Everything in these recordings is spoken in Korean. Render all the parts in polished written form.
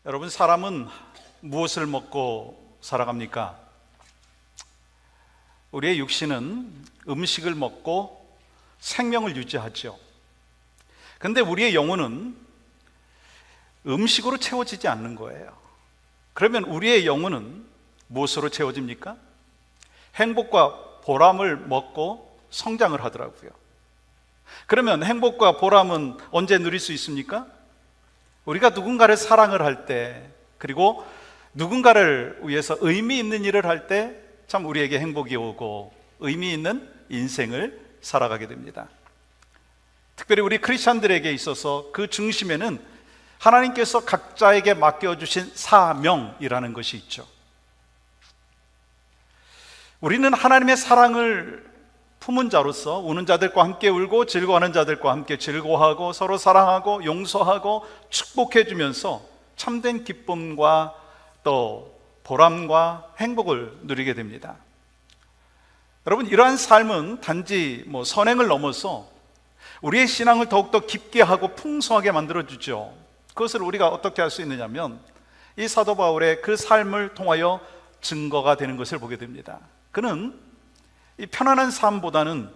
여러분, 사람은 무엇을 먹고 살아갑니까? 우리의 육신은 음식을 먹고 생명을 유지하죠. 근데 우리의 영혼은 음식으로 채워지지 않는 거예요. 그러면 우리의 영혼은 무엇으로 채워집니까? 행복과 보람을 먹고 성장을 하더라고요. 그러면 행복과 보람은 언제 누릴 수 있습니까? 우리가 누군가를 사랑을 할 때, 그리고 누군가를 위해서 의미 있는 일을 할 때 참 우리에게 행복이 오고 의미 있는 인생을 살아가게 됩니다. 특별히 우리 크리스찬들에게 있어서 그 중심에는 하나님께서 각자에게 맡겨주신 사명이라는 것이 있죠. 우리는 하나님의 사랑을 품은 자로서 우는 자들과 함께 울고 즐거워하는 자들과 함께 즐거워하고 서로 사랑하고 용서하고 축복해 주면서 참된 기쁨과 또 보람과 행복을 누리게 됩니다. 여러분, 이러한 삶은 단지 선행을 넘어서 우리의 신앙을 더욱더 깊게 하고 풍성하게 만들어주죠. 그것을 우리가 어떻게 할 수 있느냐면 이 사도 바울의 그 삶을 통하여 증거가 되는 것을 보게 됩니다. 그는 이 편안한 삶보다는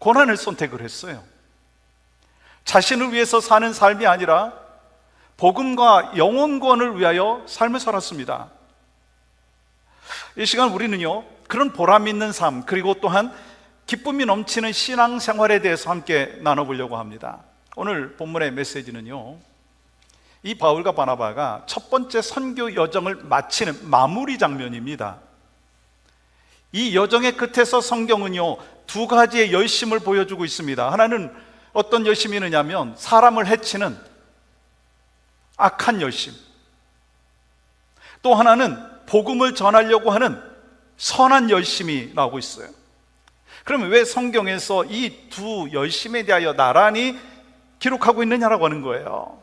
고난을 선택을 했어요. 자신을 위해서 사는 삶이 아니라 복음과 영혼권을 위하여 삶을 살았습니다. 이 시간 우리는요, 그런 보람 있는 삶, 그리고 또한 기쁨이 넘치는 신앙생활에 대해서 함께 나눠보려고 합니다. 오늘 본문의 메시지는요, 이 바울과 바나바가 첫 번째 선교 여정을 마치는 마무리 장면입니다. 이 여정의 끝에서 성경은요, 두 가지의 열심을 보여주고 있습니다. 하나는 어떤 열심이냐면 사람을 해치는 악한 열심, 또 하나는 복음을 전하려고 하는 선한 열심이 나오고 있어요. 그러면 왜 성경에서 이 두 열심에 대하여 나란히 기록하고 있느냐라고 하는 거예요.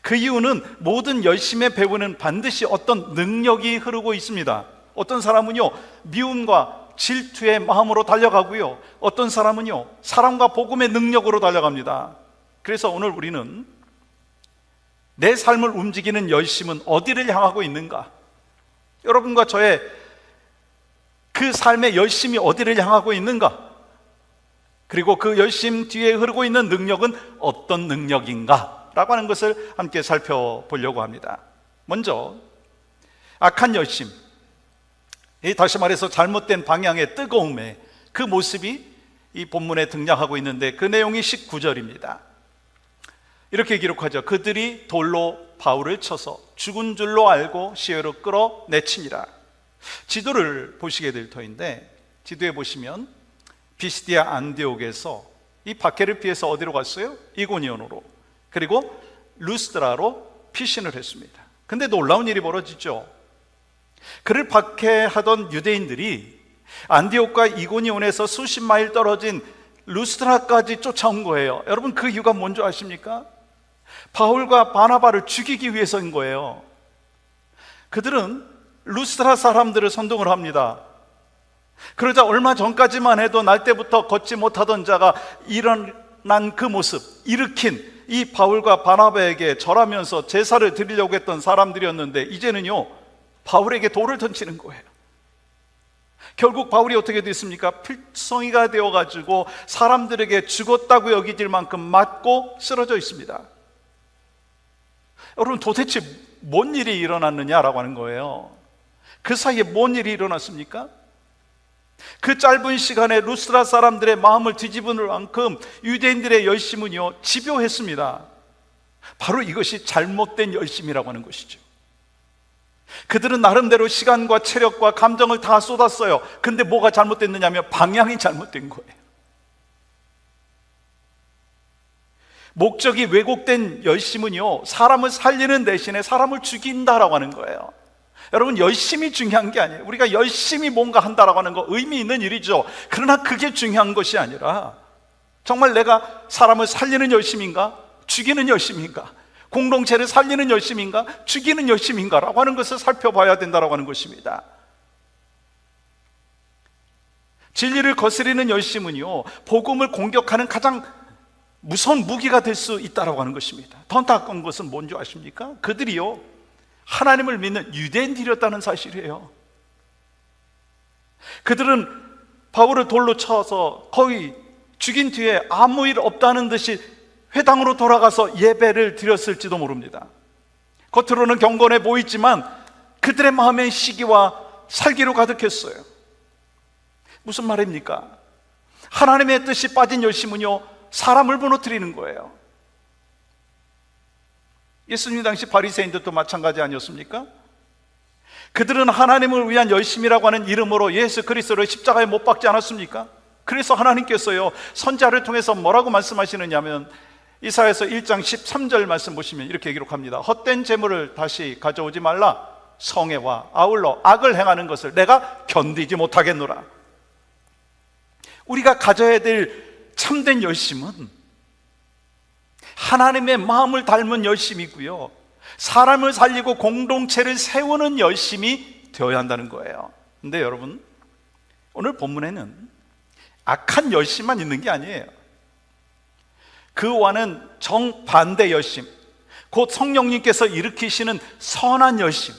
그 이유는 모든 열심의 배후는 반드시 어떤 능력이 흐르고 있습니다. 어떤 사람은요, 미움과 질투의 마음으로 달려가고요, 어떤 사람은요, 사랑과 복음의 능력으로 달려갑니다. 그래서 오늘 우리는 내 삶을 움직이는 열심은 어디를 향하고 있는가? 여러분과 저의 그 삶의 열심이 어디를 향하고 있는가? 그리고 그 열심 뒤에 흐르고 있는 능력은 어떤 능력인가? 라고 하는 것을 함께 살펴보려고 합니다. 먼저 악한 열심, 다시 말해서 잘못된 방향의 뜨거움의 그 모습이 이 본문에 등장하고 있는데, 그 내용이 19절입니다. 이렇게 기록하죠. 그들이 돌로 바울을 쳐서 죽은 줄로 알고 시외로 끌어내치니라. 지도를 보시게 될 터인데, 지도에 보시면 비시디아 안디옥에서 이 박해를 피해서 어디로 갔어요? 이고니온으로, 그리고 루스드라로 피신을 했습니다. 근데 놀라운 일이 벌어지죠. 그를 박해하던 유대인들이 안디옥과 이고니온에서 수십 마일 떨어진 루스드라까지 쫓아온 거예요. 여러분, 그 이유가 뭔지 아십니까? 바울과 바나바를 죽이기 위해서인 거예요. 그들은 루스드라 사람들을 선동을 합니다. 그러자 얼마 전까지만 해도 날 때부터 걷지 못하던 자가 일어난 그 모습, 일으킨 이 바울과 바나바에게 절하면서 제사를 드리려고 했던 사람들이었는데, 이제는요, 바울에게 돌을 던지는 거예요. 결국 바울이 어떻게 됐습니까? 필성이가 되어가지고 사람들에게 죽었다고 여기질 만큼 맞고 쓰러져 있습니다. 여러분, 도대체 뭔 일이 일어났느냐라고 하는 거예요. 그 사이에 뭔 일이 일어났습니까? 그 짧은 시간에 루스드라 사람들의 마음을 뒤집을 만큼 유대인들의 열심은요, 집요했습니다. 바로 이것이 잘못된 열심이라고 하는 것이죠. 그들은 나름대로 시간과 체력과 감정을 다 쏟았어요. 근데 뭐가 잘못됐느냐면 방향이 잘못된 거예요. 목적이 왜곡된 열심은요, 사람을 살리는 대신에 사람을 죽인다라고 하는 거예요. 여러분, 열심이 중요한 게 아니에요. 우리가 열심히 뭔가 한다라고 하는 거 의미 있는 일이죠. 그러나 그게 중요한 것이 아니라 정말 내가 사람을 살리는 열심인가? 죽이는 열심인가? 공동체를 살리는 열심인가? 죽이는 열심인가? 라고 하는 것을 살펴봐야 된다라고 하는 것입니다. 진리를 거스리는 열심은요, 복음을 공격하는 가장 무서운 무기가 될 수 있다라고 하는 것입니다. 더 안타까운 것은 뭔지 아십니까? 그들이요, 하나님을 믿는 유대인들이었다는 사실이에요. 그들은 바울을 돌로 쳐서 거의 죽인 뒤에 아무 일 없다는 듯이 회당으로 돌아가서 예배를 드렸을지도 모릅니다. 겉으로는 경건해 보이지만 그들의 마음엔 시기와 살기로 가득했어요. 무슨 말입니까? 하나님의 뜻이 빠진 열심은요, 사람을 무너뜨리는 거예요. 예수님 당시 바리새인들도 마찬가지 아니었습니까? 그들은 하나님을 위한 열심이라고 하는 이름으로 예수 그리스도를 십자가에 못 박지 않았습니까? 그래서 하나님께서요, 선지자를 통해서 뭐라고 말씀하시느냐면 이사야서 1장 13절 말씀 보시면 이렇게 기록합니다. 헛된 재물을 다시 가져오지 말라. 성애와 아울러 악을 행하는 것을 내가 견디지 못하겠노라. 우리가 가져야 될 참된 열심은 하나님의 마음을 닮은 열심이고요, 사람을 살리고 공동체를 세우는 열심이 되어야 한다는 거예요. 근데 여러분, 오늘 본문에는 악한 열심만 있는 게 아니에요. 그와는 정반대 열심, 곧 성령님께서 일으키시는 선한 열심,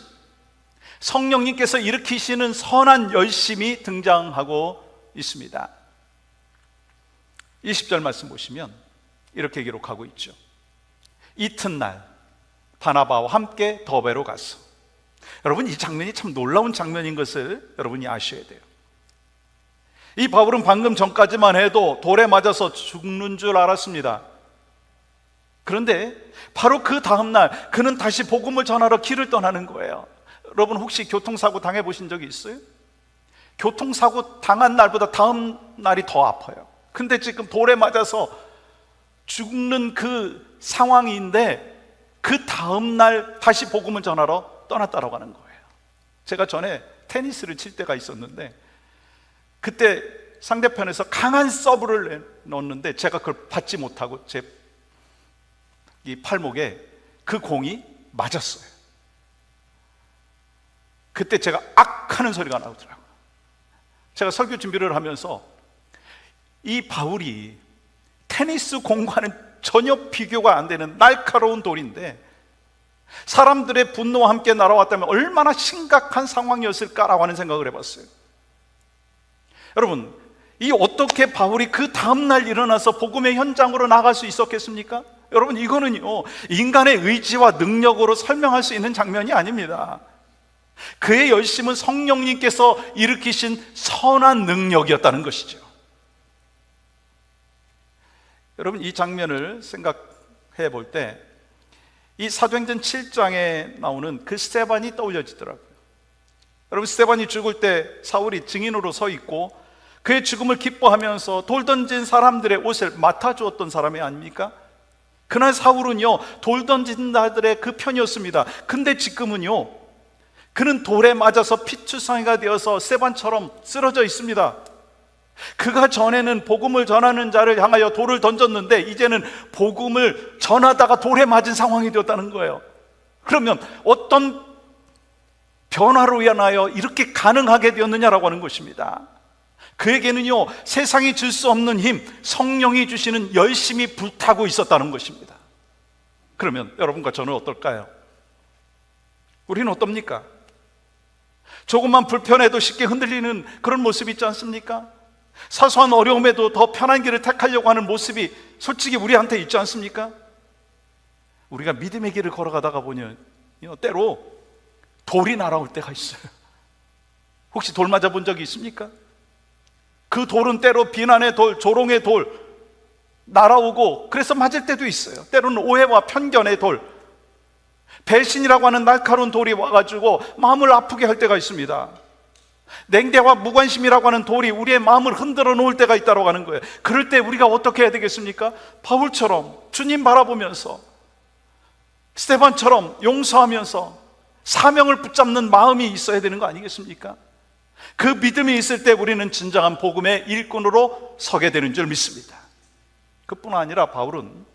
성령님께서 일으키시는 선한 열심이 등장하고 있습니다. 20절 말씀 보시면 이렇게 기록하고 있죠. 이튿날 바나바와 함께 더베로 갔어. 여러분, 이 장면이 참 놀라운 장면인 것을 여러분이 아셔야 돼요. 이 바울은 방금 전까지만 해도 돌에 맞아서 죽는 줄 알았습니다. 그런데 바로 그 다음날 그는 다시 복음을 전하러 길을 떠나는 거예요. 여러분, 혹시 교통사고 당해보신 적이 있어요? 교통사고 당한 날보다 다음 날이 더 아파요. 근데 지금 돌에 맞아서 죽는 그 상황인데 그 다음날 다시 복음을 전하러 떠났다라고 하는 거예요. 제가 전에 테니스를 칠 때가 있었는데 그때 상대편에서 강한 서브를 넣었는데 제가 그걸 받지 못하고 제 이 팔목에 그 공이 맞았어요. 그때 제가 악 하는 소리가 나오더라고요. 제가 설교 준비를 하면서 이 바울이 테니스 공과는 전혀 비교가 안 되는 날카로운 돌인데 사람들의 분노와 함께 날아왔다면 얼마나 심각한 상황이었을까라고 하는 생각을 해봤어요. 여러분, 이 어떻게 바울이 그 다음날 일어나서 복음의 현장으로 나갈 수 있었겠습니까? 여러분, 이거는요, 인간의 의지와 능력으로 설명할 수 있는 장면이 아닙니다. 그의 열심은 성령님께서 일으키신 선한 능력이었다는 것이죠. 여러분, 이 장면을 생각해 볼 때 이 사도행전 7장에 나오는 그 스데반이 떠올려지더라고요. 여러분, 스데반이 죽을 때 사울이 증인으로 서 있고 그의 죽음을 기뻐하면서 돌 던진 사람들의 옷을 맡아주었던 사람이 아닙니까? 그날 사울은요, 돌 던진 자들의 그 편이었습니다. 근데 지금은요, 그는 돌에 맞아서 피투성이가 되어서 스데반처럼 쓰러져 있습니다. 그가 전에는 복음을 전하는 자를 향하여 돌을 던졌는데 이제는 복음을 전하다가 돌에 맞은 상황이 되었다는 거예요. 그러면 어떤 변화로 인하여 이렇게 가능하게 되었느냐라고 하는 것입니다. 그에게는요, 세상이 줄 수 없는 힘, 성령이 주시는 열심이 불타고 있었다는 것입니다. 그러면 여러분과 저는 어떨까요? 우리는 어떻습니까? 조금만 불편해도 쉽게 흔들리는 그런 모습이 있지 않습니까? 사소한 어려움에도 더 편한 길을 택하려고 하는 모습이 솔직히 우리한테 있지 않습니까? 우리가 믿음의 길을 걸어가다가 보면 때로 돌이 날아올 때가 있어요. 혹시 돌 맞아 본 적이 있습니까? 그 돌은 때로 비난의 돌, 조롱의 돌 날아오고 그래서 맞을 때도 있어요. 때로는 오해와 편견의 돌, 배신이라고 하는 날카로운 돌이 와가지고 마음을 아프게 할 때가 있습니다. 냉대와 무관심이라고 하는 돌이 우리의 마음을 흔들어 놓을 때가 있다고 하는 거예요. 그럴 때 우리가 어떻게 해야 되겠습니까? 바울처럼 주님 바라보면서 스데반처럼 용서하면서 사명을 붙잡는 마음이 있어야 되는 거 아니겠습니까? 그 믿음이 있을 때 우리는 진정한 복음의 일꾼으로 서게 되는 줄 믿습니다. 그뿐 아니라 바울은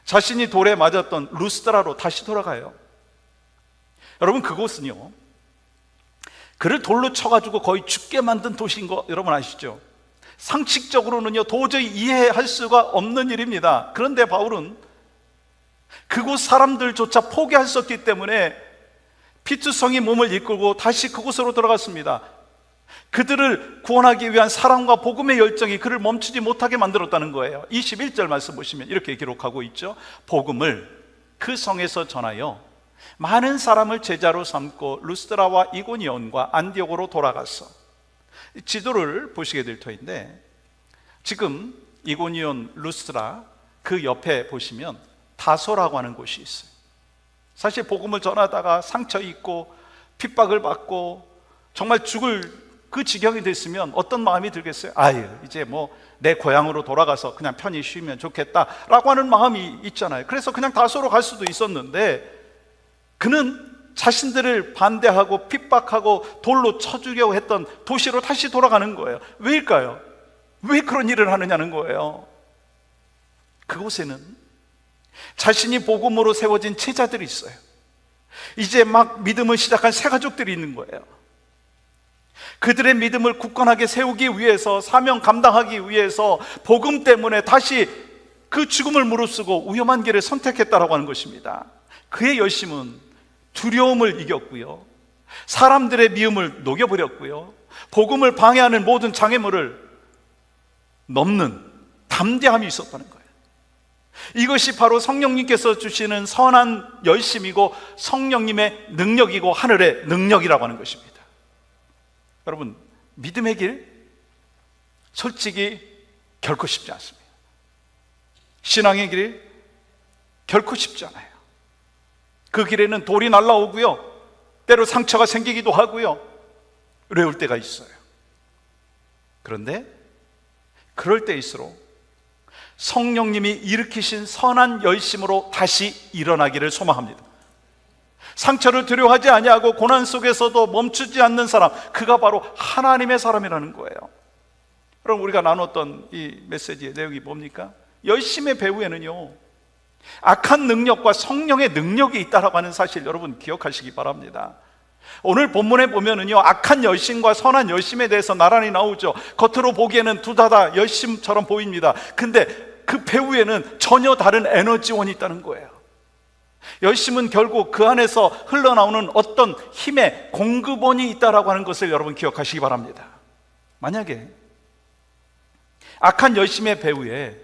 자신이 돌에 맞았던 루스드라로 다시 돌아가요. 여러분, 그곳은요, 그를 돌로 쳐가지고 거의 죽게 만든 도시인 거 여러분 아시죠? 상식적으로는요 도저히 이해할 수가 없는 일입니다. 그런데 바울은 그곳 사람들조차 포기할 수 없기 때문에 피투성이 몸을 이끌고 다시 그곳으로 들어갔습니다. 그들을 구원하기 위한 사랑과 복음의 열정이 그를 멈추지 못하게 만들었다는 거예요. 21절 말씀 보시면 이렇게 기록하고 있죠. 복음을 그 성에서 전하여 많은 사람을 제자로 삼고 루스드라와 이고니온과 안디옥으로 돌아갔어. 지도를 보시게 될 터인데, 지금 이고니온, 루스드라 그 옆에 보시면 다소라고 하는 곳이 있어요. 사실 복음을 전하다가 상처 입고 핍박을 받고 정말 죽을 그 지경이 됐으면 어떤 마음이 들겠어요? 아유, 이제 뭐 내 고향으로 돌아가서 그냥 편히 쉬면 좋겠다라고 하는 마음이 있잖아요. 그래서 그냥 다소로 갈 수도 있었는데, 그는 자신들을 반대하고 핍박하고 돌로 쳐 죽이려고 했던 도시로 다시 돌아가는 거예요. 왜일까요? 왜 그런 일을 하느냐는 거예요. 그곳에는 자신이 복음으로 세워진 제자들이 있어요. 이제 막 믿음을 시작한 새 가족들이 있는 거예요. 그들의 믿음을 굳건하게 세우기 위해서, 사명 감당하기 위해서 복음 때문에 다시 그 죽음을 무릅쓰고 위험한 길을 선택했다라고 하는 것입니다. 그의 열심은 두려움을 이겼고요, 사람들의 미움을 녹여버렸고요, 복음을 방해하는 모든 장애물을 넘는 담대함이 있었다는 거예요. 이것이 바로 성령님께서 주시는 선한 열심이고 성령님의 능력이고 하늘의 능력이라고 하는 것입니다. 여러분, 믿음의 길 솔직히 결코 쉽지 않습니다. 신앙의 길 결코 쉽지 않아요. 그 길에는 돌이 날라오고요, 때로 상처가 생기기도 하고요, 어려울 때가 있어요. 그런데 그럴 때일수록 성령님이 일으키신 선한 열심으로 다시 일어나기를 소망합니다. 상처를 두려워하지 아니하고 고난 속에서도 멈추지 않는 사람, 그가 바로 하나님의 사람이라는 거예요. 그럼 우리가 나눴던 이 메시지의 내용이 뭡니까? 열심의 배후에는요, 악한 능력과 성령의 능력이 있다라고 하는 사실 여러분 기억하시기 바랍니다. 오늘 본문에 보면은요, 악한 열심과 선한 열심에 대해서 나란히 나오죠. 겉으로 보기에는 둘 다 열심처럼 보입니다. 근데 그 배후에는 전혀 다른 에너지원이 있다는 거예요. 열심은 결국 그 안에서 흘러나오는 어떤 힘의 공급원이 있다라고 하는 것을 여러분 기억하시기 바랍니다. 만약에 악한 열심의 배후에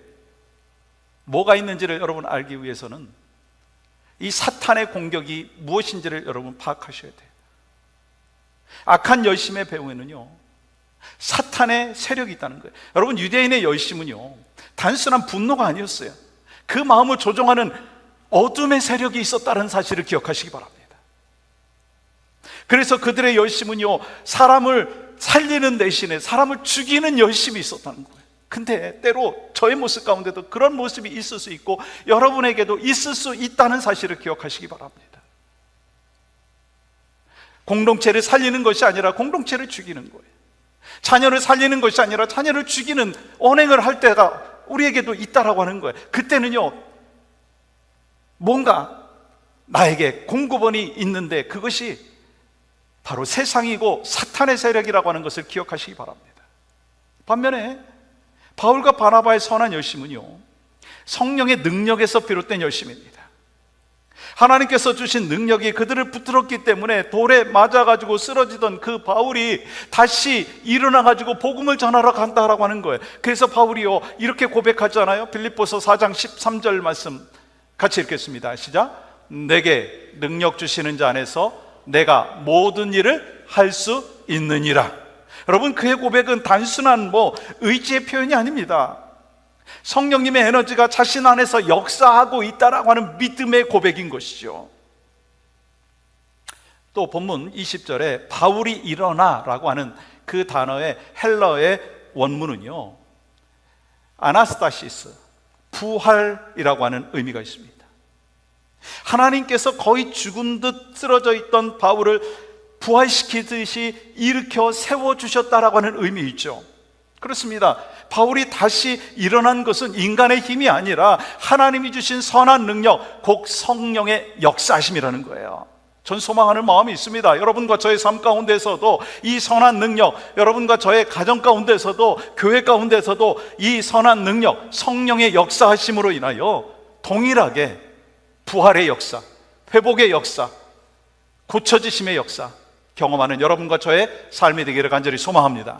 뭐가 있는지를 여러분 알기 위해서는 이 사탄의 공격이 무엇인지를 여러분 파악하셔야 돼요. 악한 열심의 배후에는요, 사탄의 세력이 있다는 거예요. 여러분, 유대인의 열심은요, 단순한 분노가 아니었어요. 그 마음을 조종하는 어둠의 세력이 있었다는 사실을 기억하시기 바랍니다. 그래서 그들의 열심은요, 사람을 살리는 대신에 사람을 죽이는 열심이 있었다는 거예요. 근데 때로 저의 모습 가운데도 그런 모습이 있을 수 있고 여러분에게도 있을 수 있다는 사실을 기억하시기 바랍니다. 공동체를 살리는 것이 아니라 공동체를 죽이는 거예요. 자녀를 살리는 것이 아니라 자녀를 죽이는 언행을 할 때가 우리에게도 있다라고 하는 거예요. 그때는요, 뭔가 나에게 공급원이 있는데 그것이 바로 세상이고 사탄의 세력이라고 하는 것을 기억하시기 바랍니다. 반면에 바울과 바나바의 선한 열심은요, 성령의 능력에서 비롯된 열심입니다. 하나님께서 주신 능력이 그들을 붙들었기 때문에 돌에 맞아가지고 쓰러지던 그 바울이 다시 일어나가지고 복음을 전하러 간다라고 하는 거예요. 그래서 바울이요, 이렇게 고백하잖아요. 빌립보서 4장 13절 말씀 같이 읽겠습니다. 시작. 내게 능력 주시는 자 안에서 내가 모든 일을 할 수 있느니라. 여러분, 그의 고백은 단순한 의지의 표현이 아닙니다. 성령님의 에너지가 자신 안에서 역사하고 있다라고 하는 믿음의 고백인 것이죠. 또 본문 20절에 바울이 일어나라고 하는 그 단어의 헬러의 원문은요, 아나스타시스, 부활이라고 하는 의미가 있습니다. 하나님께서 거의 죽은 듯 쓰러져 있던 바울을 부활시키듯이 일으켜 세워주셨다라고 하는 의미 있죠. 그렇습니다. 바울이 다시 일어난 것은 인간의 힘이 아니라 하나님이 주신 선한 능력, 곧 성령의 역사하심이라는 거예요. 전 소망하는 마음이 있습니다. 여러분과 저의 삶 가운데서도 이 선한 능력, 여러분과 저의 가정 가운데서도, 교회 가운데서도 이 선한 능력, 성령의 역사하심으로 인하여 동일하게 부활의 역사, 회복의 역사, 고쳐지심의 역사 경험하는 여러분과 저의 삶이 되기를 간절히 소망합니다.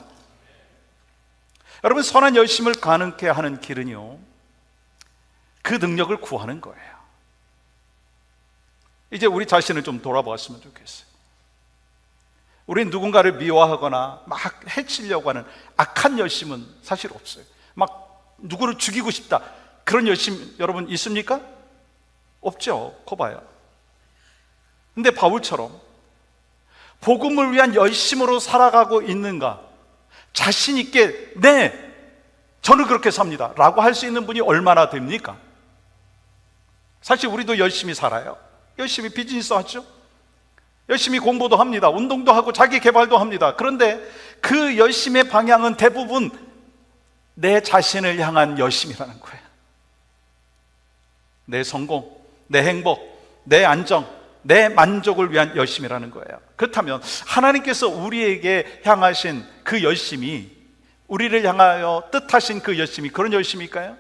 여러분, 선한 열심을 가능케 하는 길은요, 그 능력을 구하는 거예요. 이제 우리 자신을 좀 돌아보았으면 좋겠어요. 우린 누군가를 미워하거나 막 해치려고 하는 악한 열심은 사실 없어요. 막 누구를 죽이고 싶다, 그런 열심 여러분 있습니까? 없죠. 거봐요. 근데 바울처럼 복음을 위한 열심으로 살아가고 있는가, 자신 있게 네, 저는 그렇게 삽니다 라고 할 수 있는 분이 얼마나 됩니까? 사실 우리도 열심히 살아요. 열심히 비즈니스 하죠. 열심히 공부도 합니다. 운동도 하고 자기 개발도 합니다. 그런데 그 열심의 방향은 대부분 내 자신을 향한 열심이라는 거예요. 내 성공, 내 행복, 내 안정, 내 만족을 위한 열심이라는 거예요. 그렇다면 하나님께서 우리에게 향하신 그 열심이, 우리를 향하여 뜻하신 그 열심이 그런 열심일까요?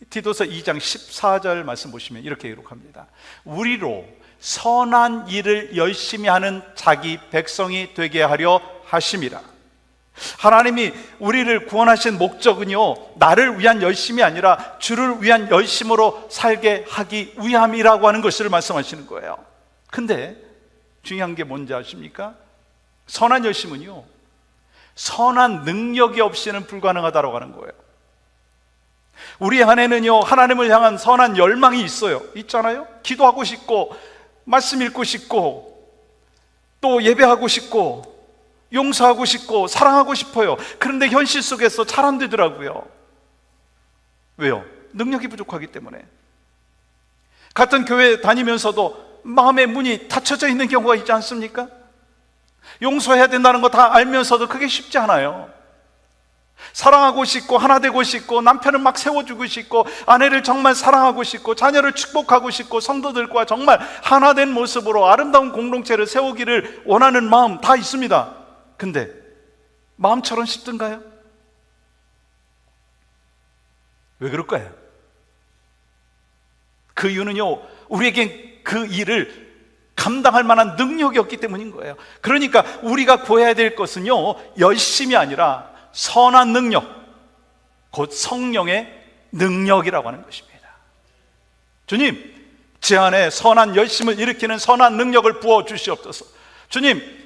디도서 2장 14절 말씀 보시면 이렇게 기록합니다. 우리로 선한 일을 열심히 하는 자기 백성이 되게 하려 하심이라. 하나님이 우리를 구원하신 목적은요, 나를 위한 열심이 아니라 주를 위한 열심으로 살게 하기 위함이라고 하는 것을 말씀하시는 거예요. 근데 중요한 게 뭔지 아십니까? 선한 열심은요, 선한 능력이 없이는 불가능하다고 하는 거예요. 우리 안에는요, 하나님을 향한 선한 열망이 있잖아요. 기도하고 싶고, 말씀 읽고 싶고, 또 예배하고 싶고, 용서하고 싶고, 사랑하고 싶어요. 그런데 현실 속에서 잘 안 되더라고요. 왜요? 능력이 부족하기 때문에. 같은 교회 다니면서도 마음의 문이 닫혀져 있는 경우가 있지 않습니까? 용서해야 된다는 거 다 알면서도 그게 쉽지 않아요. 사랑하고 싶고, 하나 되고 싶고, 남편을 막 세워주고 싶고, 아내를 정말 사랑하고 싶고, 자녀를 축복하고 싶고, 성도들과 정말 하나 된 모습으로 아름다운 공동체를 세우기를 원하는 마음 다 있습니다. 근데 마음처럼 쉽던가요? 왜 그럴까요? 그 이유는요, 우리에겐 그 일을 감당할 만한 능력이 없기 때문인 거예요. 그러니까 우리가 구해야 될 것은요, 열심이 아니라 선한 능력, 곧 성령의 능력이라고 하는 것입니다. 주님, 제 안에 선한 열심을 일으키는 선한 능력을 부어주시옵소서. 주님,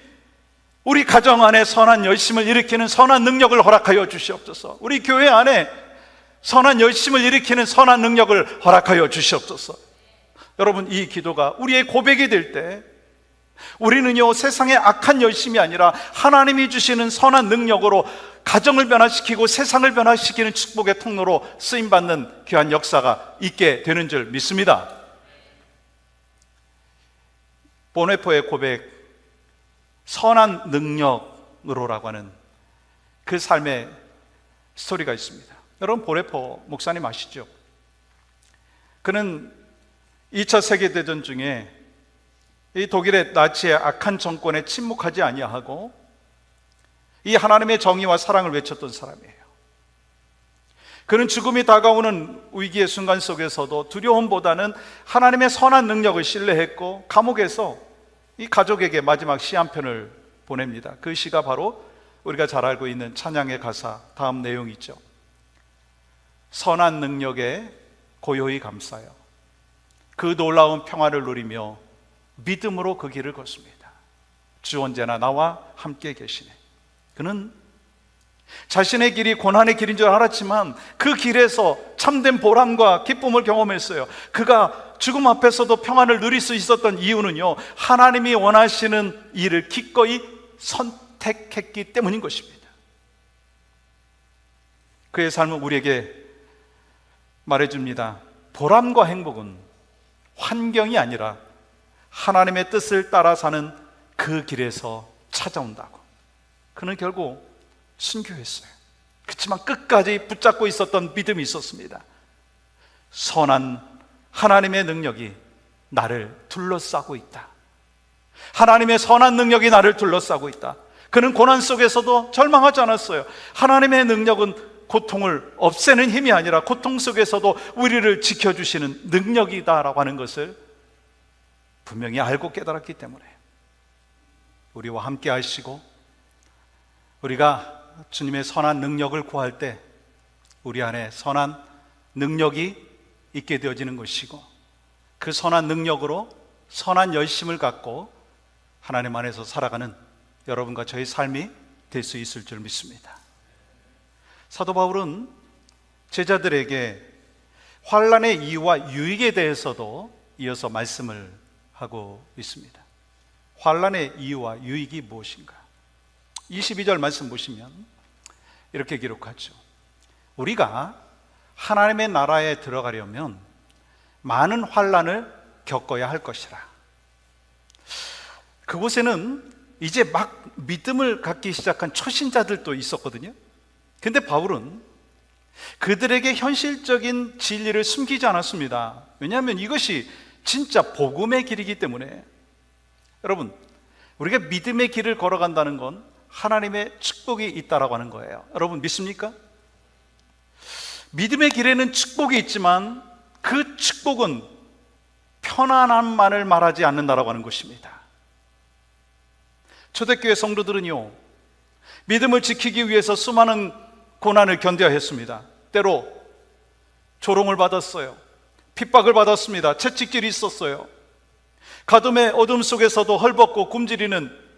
우리 가정 안에 선한 열심을 일으키는 선한 능력을 허락하여 주시옵소서. 우리 교회 안에 선한 열심을 일으키는 선한 능력을 허락하여 주시옵소서. 여러분, 이 기도가 우리의 고백이 될 때, 우리는요, 세상의 악한 열심이 아니라 하나님이 주시는 선한 능력으로 가정을 변화시키고 세상을 변화시키는 축복의 통로로 쓰임받는 귀한 역사가 있게 되는 줄 믿습니다. 보네포의 고백, 선한 능력으로라고 하는 그 삶의 스토리가 있습니다. 여러분, 보네포 목사님 아시죠? 그는 2차 세계대전 중에 이 독일의 나치의 악한 정권에 침묵하지 아니하고 이 하나님의 정의와 사랑을 외쳤던 사람이에요. 그는 죽음이 다가오는 위기의 순간 속에서도 두려움보다는 하나님의 선한 능력을 신뢰했고, 감옥에서 이 가족에게 마지막 시 한 편을 보냅니다. 그 시가 바로 우리가 잘 알고 있는 찬양의 가사 다음 내용이죠. 선한 능력에 고요히 감사요, 그 놀라운 평화를 누리며 믿음으로 그 길을 걷습니다. 주 언제나 나와 함께 계시네. 그는 자신의 길이 고난의 길인 줄 알았지만 그 길에서 참된 보람과 기쁨을 경험했어요. 그가 죽음 앞에서도 평안을 누릴 수 있었던 이유는요, 하나님이 원하시는 일을 기꺼이 선택했기 때문인 것입니다. 그의 삶은 우리에게 말해줍니다. 보람과 행복은 환경이 아니라 하나님의 뜻을 따라 사는 그 길에서 찾아온다고. 그는 결국 순교했어요. 그렇지만 끝까지 붙잡고 있었던 믿음이 있었습니다. 선한 하나님의 능력이 나를 둘러싸고 있다. 하나님의 선한 능력이 나를 둘러싸고 있다. 그는 고난 속에서도 절망하지 않았어요. 하나님의 능력은 고통을 없애는 힘이 아니라 고통 속에서도 우리를 지켜주시는 능력이다라고 하는 것을 분명히 알고 깨달았기 때문에 우리와 함께 하시고, 우리가 주님의 선한 능력을 구할 때 우리 안에 선한 능력이 있게 되어지는 것이고, 그 선한 능력으로 선한 열심을 갖고 하나님 안에서 살아가는 여러분과 저의 삶이 될 수 있을 줄 믿습니다. 사도 바울은 제자들에게 환난의 이유와 유익에 대해서도 이어서 말씀을 하고 있습니다. 환난의 이유와 유익이 무엇인가? 22절 말씀 보시면 이렇게 기록하죠. 우리가 하나님의 나라에 들어가려면 많은 환난을 겪어야 할 것이라. 그곳에는 이제 막 믿음을 갖기 시작한 초신자들도 있었거든요. 근데 바울은 그들에게 현실적인 진리를 숨기지 않았습니다. 왜냐하면 이것이 진짜 복음의 길이기 때문에. 여러분, 우리가 믿음의 길을 걸어간다는 건 하나님의 축복이 있다라고 하는 거예요. 여러분 믿습니까? 믿음의 길에는 축복이 있지만 그 축복은 편안함만을 말하지 않는다라고 하는 것입니다. 초대교회 성도들은요, 믿음을 지키기 위해서 수많은 고난을 견뎌야 했습니다. 때로 조롱을 받았어요. 핍박을 받았습니다. 채찍질이 있었어요. 가둠의 어둠 속에서도 헐벗고 굶주리는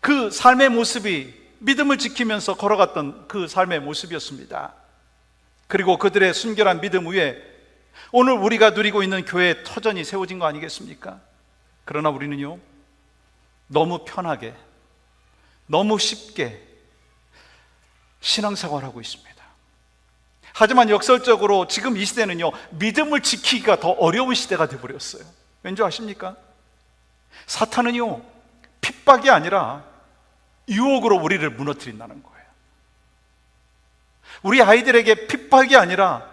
그 삶의 모습이 믿음을 지키면서 걸어갔던 그 삶의 모습이었습니다. 그리고 그들의 순결한 믿음 위에 오늘 우리가 누리고 있는 교회의 터전이 세워진 거 아니겠습니까? 그러나 우리는요, 너무 편하게, 너무 쉽게 신앙생활을 하고 있습니다. 하지만 역설적으로 지금 이 시대는요, 믿음을 지키기가 더 어려운 시대가 되어버렸어요. 왠지 아십니까? 사탄은요, 핍박이 아니라 유혹으로 우리를 무너뜨린다는 거예요. 우리 아이들에게 핍박이 아니라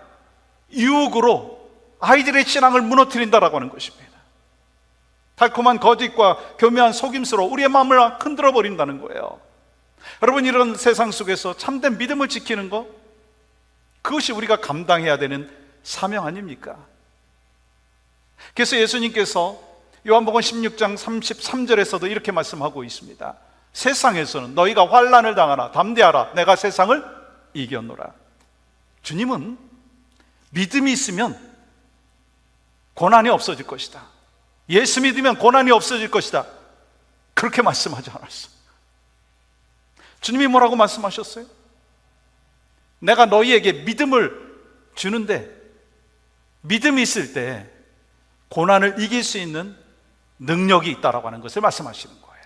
유혹으로 아이들의 신앙을 무너뜨린다라고 하는 것입니다. 달콤한 거짓과 교묘한 속임수로 우리의 마음을 흔들어 버린다는 거예요. 여러분, 이런 세상 속에서 참된 믿음을 지키는 것, 그것이 우리가 감당해야 되는 사명 아닙니까? 그래서 예수님께서 요한복음 16장 33절에서도 이렇게 말씀하고 있습니다. 세상에서는 너희가 환난을 당하나 담대하라, 내가 세상을 이겼노라. 주님은 믿음이 있으면 고난이 없어질 것이다, 예수 믿으면 고난이 없어질 것이다, 그렇게 말씀하지 않았어요. 주님이 뭐라고 말씀하셨어요? 내가 너희에게 믿음을 주는데 믿음이 있을 때 고난을 이길 수 있는 능력이 있다라고 하는 것을 말씀하시는 거예요.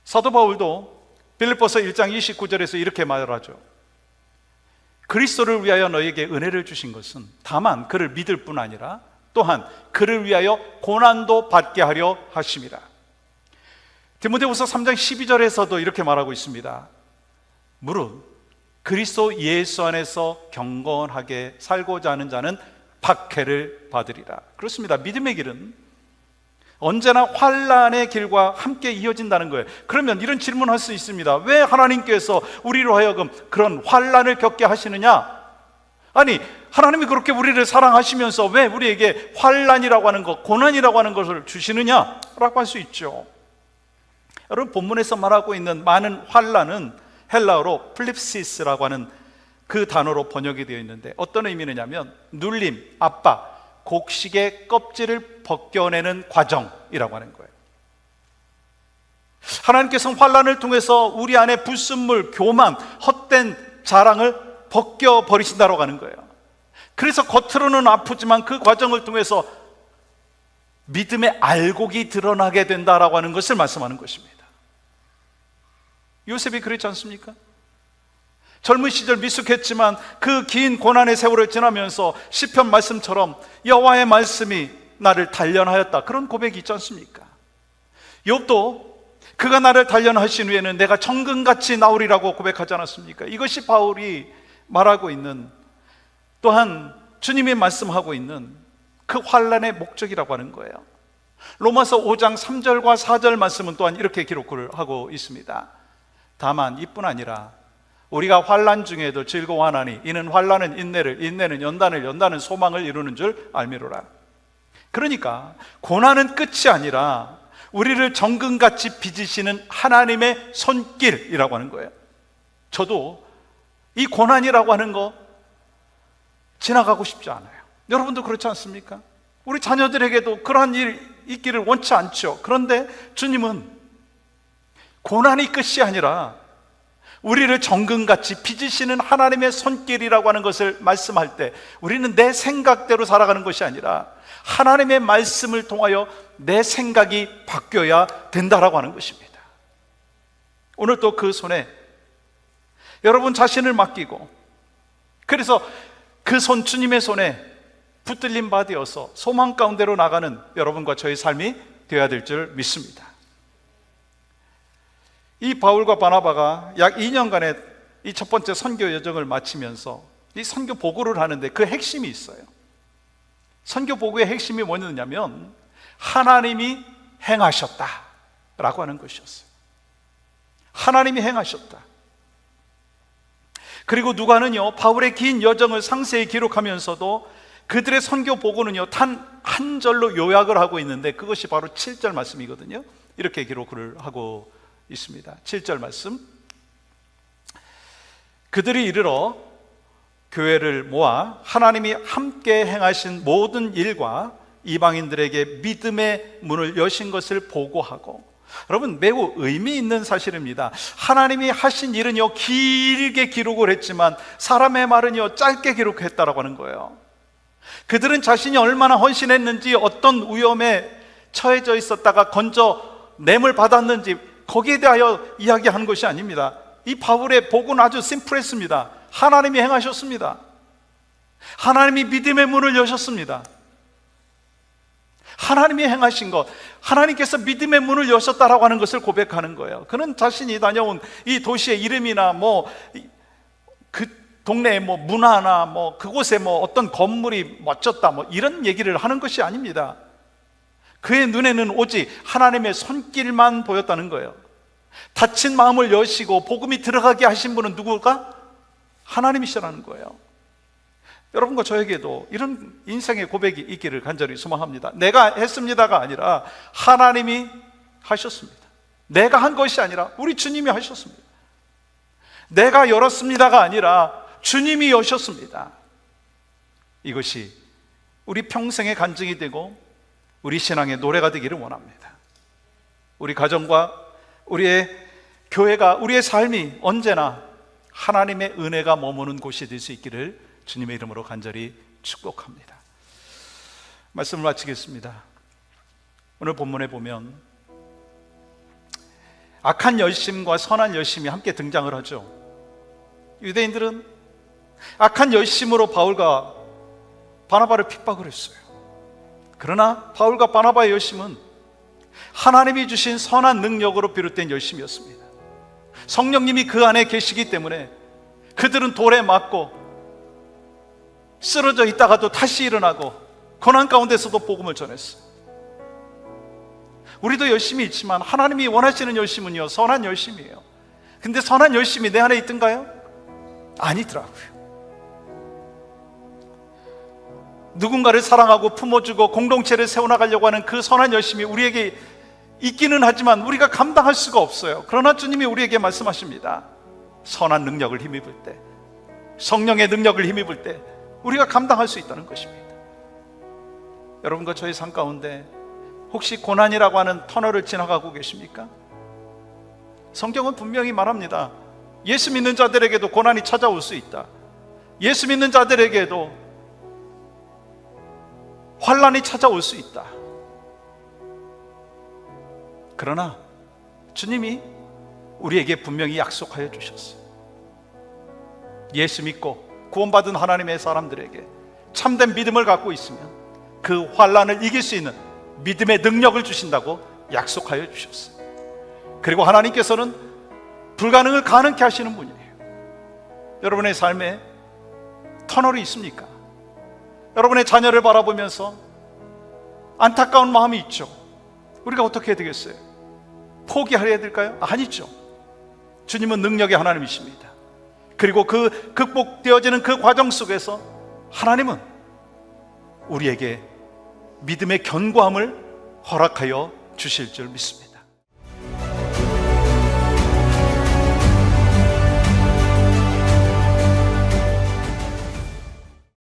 사도 바울도 빌립보서 1장 29절에서 이렇게 말하죠. 그리스도를 위하여 너희에게 은혜를 주신 것은 다만 그를 믿을 뿐 아니라 또한 그를 위하여 고난도 받게 하려 하심이라. 디모데후서 3장 12절에서도 이렇게 말하고 있습니다. 무릇 그리스도 예수 안에서 경건하게 살고자 하는 자는 박해를 받으리라. 그렇습니다. 믿음의 길은 언제나 환난의 길과 함께 이어진다는 거예요. 그러면 이런 질문을 할 수 있습니다. 왜 하나님께서 우리로 하여금 그런 환난을 겪게 하시느냐? 아니, 하나님이 그렇게 우리를 사랑하시면서 왜 우리에게 환난이라고 하는 것, 고난이라고 하는 것을 주시느냐라고 할 수 있죠. 여러분, 본문에서 말하고 있는 많은 환난은 헬라어로 플립시스라고 하는 그 단어로 번역이 되어 있는데 어떤 의미느냐면 눌림, 압박, 곡식의 껍질을 벗겨내는 과정이라고 하는 거예요. 하나님께서는 환난을 통해서 우리 안에 불순물, 교만, 헛된 자랑을 벗겨버리신다고 하는 거예요. 그래서 겉으로는 아프지만 그 과정을 통해서 믿음의 알곡이 드러나게 된다라고 하는 것을 말씀하는 것입니다. 요셉이 그렇지 않습니까? 젊은 시절 미숙했지만 그 긴 고난의 세월을 지나면서 시편 말씀처럼 여호와의 말씀이 나를 단련하였다, 그런 고백이 있지 않습니까? 욥도 그가 나를 단련하신 후에는 내가 정금같이 나오리라고 고백하지 않았습니까? 이것이 바울이 말하고 있는, 또한 주님이 말씀하고 있는 그 환난의 목적이라고 하는 거예요. 로마서 5장 3절과 4절 말씀은 또한 이렇게 기록을 하고 있습니다. 다만 이뿐 아니라 우리가 환난 중에도 즐거워하나니 이는 환난은 인내를, 인내는 연단을, 연단은 소망을 이루는 줄 알미로라. 그러니까 고난은 끝이 아니라 우리를 정금같이 빚으시는 하나님의 손길이라고 하는 거예요. 저도 이 고난이라고 하는 거 지나가고 싶지 않아요. 여러분도 그렇지 않습니까? 우리 자녀들에게도 그러한 일이 있기를 원치 않죠. 그런데 주님은 고난이 끝이 아니라 우리를 정금같이 빚으시는 하나님의 손길이라고 하는 것을 말씀할 때 우리는 내 생각대로 살아가는 것이 아니라 하나님의 말씀을 통하여 내 생각이 바뀌어야 된다라고 하는 것입니다. 오늘 또 그 손에 여러분 자신을 맡기고, 그래서 그 손, 주님의 손에 붙들린 바 되어서 소망 가운데로 나가는 여러분과 저의 삶이 되어야 될 줄 믿습니다. 이 바울과 바나바가 약 2년간의 이 첫 번째 선교 여정을 마치면서 이 선교 보고를 하는데 그 핵심이 있어요. 선교 보고의 핵심이 뭐였냐면 하나님이 행하셨다라고 하는 것이었어요. 하나님이 행하셨다. 그리고 누가는요, 바울의 긴 여정을 상세히 기록하면서도 그들의 선교 보고는요, 단 한 절로 요약을 하고 있는데 그것이 바로 7절 말씀이거든요. 이렇게 기록을 하고 있습니다. 7절 말씀. 그들이 이르러 교회를 모아 하나님이 함께 행하신 모든 일과 이방인들에게 믿음의 문을 여신 것을 보고하고, 여러분 매우 의미 있는 사실입니다. 하나님이 하신 일은요 길게 기록을 했지만 사람의 말은요 짧게 기록했다라고 하는 거예요. 그들은 자신이 얼마나 헌신했는지, 어떤 위험에 처해져 있었다가 건져냄을 받았는지 거기에 대하여 이야기하는 것이 아닙니다. 이 바울의 복은 아주 심플했습니다. 하나님이 행하셨습니다. 하나님이 믿음의 문을 여셨습니다. 하나님이 행하신 것, 하나님께서 믿음의 문을 여셨다라고 하는 것을 고백하는 거예요. 그는 자신이 다녀온 이 도시의 이름이나 그 동네의 문화나 그곳에 어떤 건물이 멋졌다 이런 얘기를 하는 것이 아닙니다. 그의 눈에는 오직 하나님의 손길만 보였다는 거예요. 닫힌 마음을 여시고 복음이 들어가게 하신 분은 누구가? 하나님이시라는 거예요. 여러분과 저에게도 이런 인생의 고백이 있기를 간절히 소망합니다. 내가 했습니다가 아니라 하나님이 하셨습니다. 내가 한 것이 아니라 우리 주님이 하셨습니다. 내가 열었습니다가 아니라 주님이 여셨습니다. 이것이 우리 평생의 간증이 되고 우리 신앙의 노래가 되기를 원합니다. 우리 가정과 우리의 교회가, 우리의 삶이 언제나 하나님의 은혜가 머무는 곳이 될 수 있기를 주님의 이름으로 간절히 축복합니다. 말씀을 마치겠습니다. 오늘 본문에 보면 악한 열심과 선한 열심이 함께 등장을 하죠. 유대인들은 악한 열심으로 바울과 바나바를 핍박을 했어요. 그러나 바울과 바나바의 열심은 하나님이 주신 선한 능력으로 비롯된 열심이었습니다. 성령님이 그 안에 계시기 때문에 그들은 돌에 맞고 쓰러져 있다가도 다시 일어나고 고난 가운데서도 복음을 전했어요. 우리도 열심이 있지만 하나님이 원하시는 열심은요 선한 열심이에요. 근데 선한 열심이 내 안에 있던가요? 아니더라고요. 누군가를 사랑하고 품어주고 공동체를 세워나가려고 하는 그 선한 열심이 우리에게 있기는 하지만 우리가 감당할 수가 없어요. 그러나 주님이 우리에게 말씀하십니다. 선한 능력을 힘입을 때, 성령의 능력을 힘입을 때 우리가 감당할 수 있다는 것입니다. 여러분과 저의 삶 가운데 혹시 고난이라고 하는 터널을 지나가고 계십니까? 성경은 분명히 말합니다. 예수 믿는 자들에게도 고난이 찾아올 수 있다. 예수 믿는 자들에게도 환난이 찾아올 수 있다. 그러나 주님이 우리에게 분명히 약속하여 주셨어요. 예수 믿고 구원받은 하나님의 사람들에게 참된 믿음을 갖고 있으면 그 환난을 이길 수 있는 믿음의 능력을 주신다고 약속하여 주셨어요. 그리고 하나님께서는 불가능을 가능케 하시는 분이에요. 여러분의 삶에 터널이 있습니까? 여러분의 자녀를 바라보면서 안타까운 마음이 있죠. 우리가 어떻게 해야 되겠어요? 포기해야 될까요? 아니죠. 주님은 능력의 하나님이십니다. 그리고 그 극복되어지는 그 과정 속에서 하나님은 우리에게 믿음의 견고함을 허락하여 주실 줄 믿습니다.